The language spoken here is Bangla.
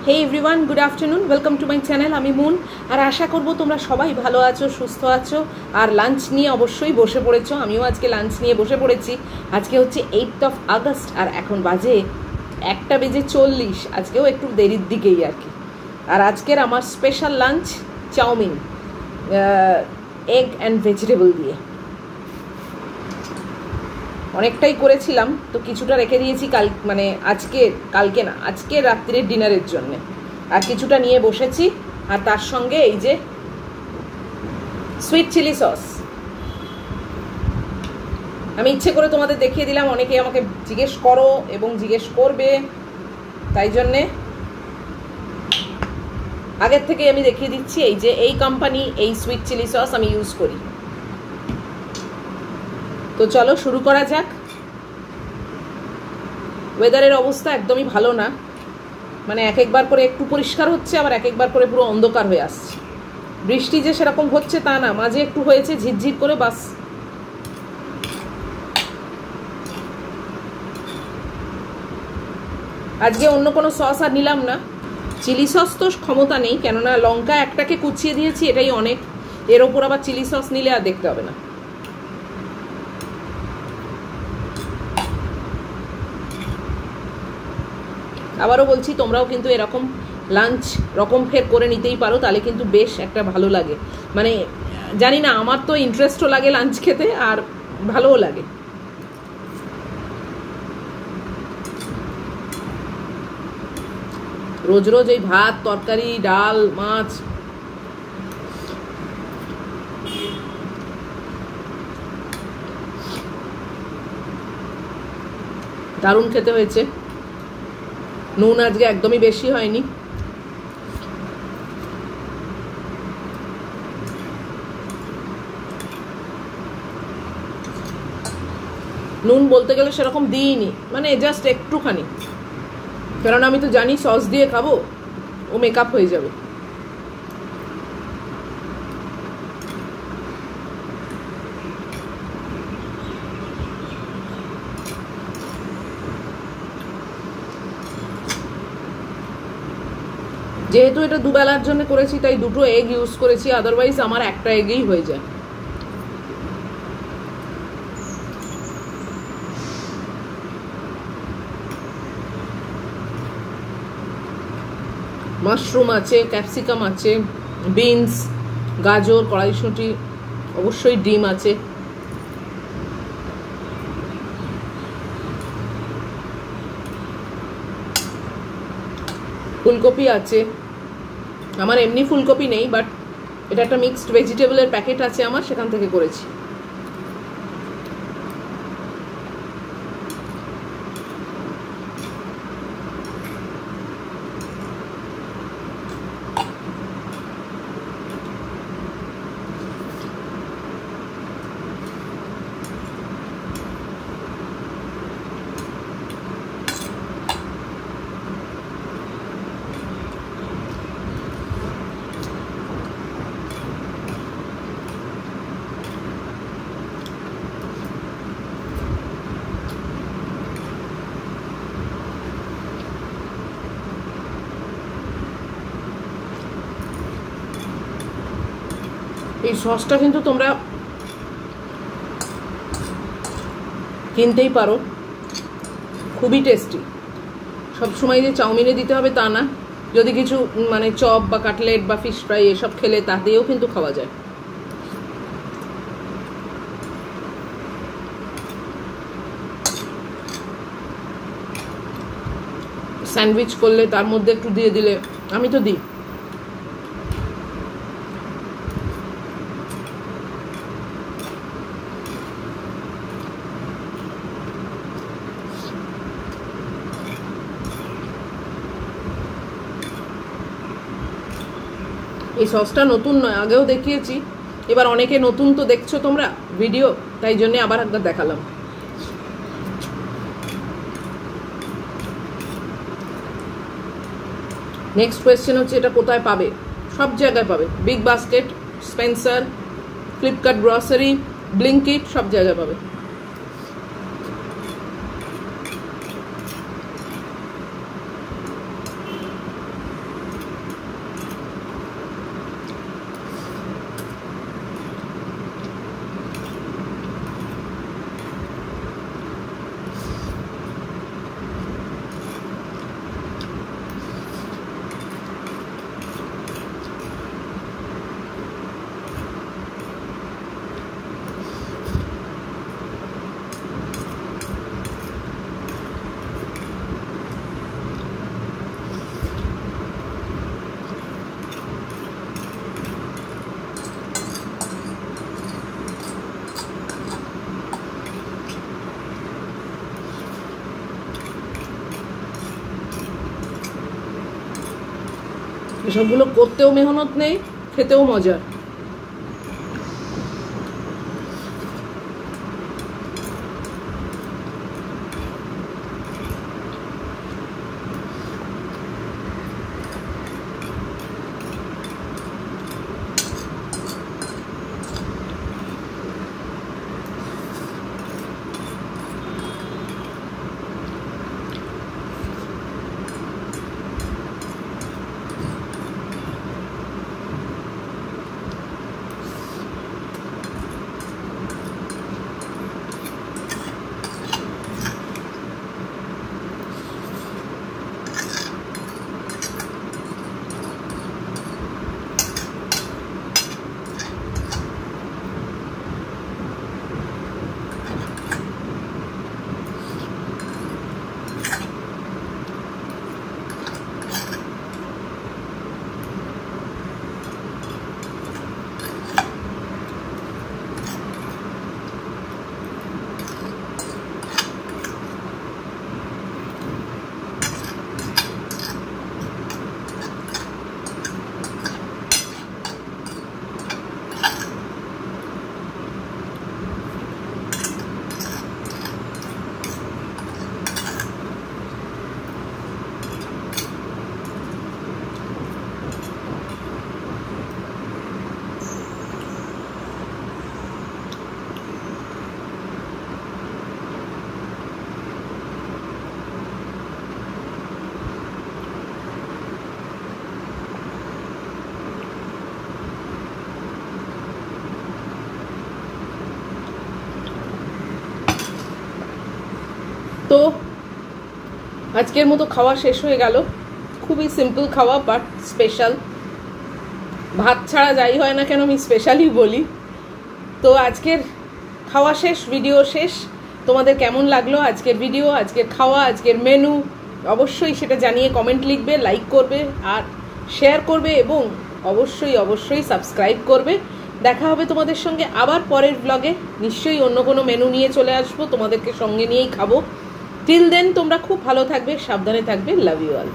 Hey everyone, good afternoon, welcome to my channel. আমি মুন, আর আশা করব তোমরা সবাই ভালো আছো, সুস্থ আছো, আর লাঞ্চ নিয়ে অবশ্যই বসে পড়েছো। আমিও আজকে লাঞ্চ নিয়ে বসে পড়েছি। আজকে হচ্ছে 8th of August, আর এখন বাজে 1:40। আজকেও একটু দেরির দিকেই আর কি। আর আজকের আমার special lunch chowmein, egg and vegetable দিয়ে। অনেকটাই করেছিলাম, তো কিছুটা রেখে দিয়েছি কালকে না, আজকে রাত্রির ডিনারের জন্য। আর কিছুটা নিয়ে বসেছি, আর তার সঙ্গে এই যে সুইট চিলি সস। আমি ইচ্ছে করে তোমাদের দেখিয়ে দিলাম, অনেকে আমাকে জিজ্ঞেস করো এবং জিজ্ঞেস করবে, তাই জন্যে আগের থেকে আমি দেখিয়ে দিচ্ছি। এই যে এই কোম্পানি, এই সুইট চিলি সস আমি ইউজ করি। তো চলো শুরু করা যাক। ওয়েদারের অবস্থা একদমই ভালো না, মানে এক একবার করে একটু পরিষ্কার হচ্ছে, আবার এক একবার করে পুরো অন্ধকার হয়ে আসছে। বৃষ্টি যে সেরকম হচ্ছে তা না, মাঝে একটু হয়েছে ঝিরঝির করে, বাস। আজকে অন্য কোনো সস আর নিলাম না। চিলি সস তো ক্ষমতা নেই, কেননা লঙ্কা একটাকে কুচিয়ে দিয়েছি, এটাই অনেক। এর ওপর আবার চিলি সস নিলে আর দেখতে হবে না। আবারও বলছি, তোমরাও কিন্তু এরকম লাঞ্চ রকম ফের করে নিতেই পারো, তাহলে কিন্তু বেশ একটা ভালো লাগে। মানে জানি না, আমার তো ইন্টারেস্টও লাগে লাঞ্চ খেতে, আর ভালোও লাগে। রোজ রোজ এই ভাত, তরকারি, ডাল, মাছ, দারুণ খেতে হয়েছে। নুন আজকে একদমই বেশি হয়নি। নুন বলতে গেলে সেরকম দিইনি, মানে জাস্ট একটুখানি, কারণ আমি তো জানি সস দিয়ে খাবো, ও মেকআপ হয়ে যাবে। যেহেতু এটা দুবেলার জন্য করেছি, তাই দুটো এগ ইউজ করেছি, আদারওয়াইজ আমার একটা এগেই হয়ে যায়। মাশরুম আছে, ক্যাপসিকাম আছে, বিনস, গাজর, কড়াইশুঁটি, অবশ্যই ডিম আছে। ফুলকপি আছে। আমার এমনি ফুলকপি নেই, বাট এটা একটা মিক্সড ভেজিটেবলের প্যাকেট আছে আমার, সেখান থেকে করেছি। এই সসটা কিন্তু তোমরা কিনতেই পারো, খুবই টেস্টি। সবসময় যে চাউমিনে দিতে হবে তা না, যদি কিছু মানে চপ বা কাটলেট বা ফিশ ফ্রাই এসব খেলে তা দিয়েও কিন্তু খাওয়া যায়। স্যান্ডউইচ করলে তার মধ্যে একটু দিয়ে দিলে, আমি তো দিই। এই সসটা নতুন নয়, আগেও দেখিয়েছি। এবার অনেকে নতুন তো দেখছো তোমরা ভিডিও, তাই জন্য আবার একবার দেখালাম। নেক্সট কোয়েশ্চেন হচ্ছে, এটা কোথায় পাবে? সব জায়গায় পাবে। Big basket, Spencer, Flipkart grocery, Blinkit, সব জায়গায় পাবে। এসবগুলো করতেও মেহনত নেই, খেতেও মজার। তো আজকের মতো খাওয়া শেষ হয়ে গেল। খুবই সিম্পল খাওয়া, বাট স্পেশাল। ভাত ছাড়া যাই হয় না কেন, আমি স্পেশালই বলি। তো আজকের খাওয়া শেষ, ভিডিও শেষ। তোমাদের কেমন লাগলো আজকের ভিডিও, আজকের খাওয়া, আজকের মেনু, অবশ্যই সেটা জানিয়ে কমেন্ট লিখবে, লাইক করবে আর শেয়ার করবে, এবং অবশ্যই অবশ্যই সাবস্ক্রাইব করবে। দেখা হবে তোমাদের সঙ্গে আবার পরের ব্লগে। নিশ্চয়ই অন্য কোনো মেনু নিয়ে চলে আসবো, তোমাদেরকে সঙ্গে নিয়েই খাবো। টিল দেন তোমরা খুব ভালো থাকবে, সাবধানে থাকবে। Love you all.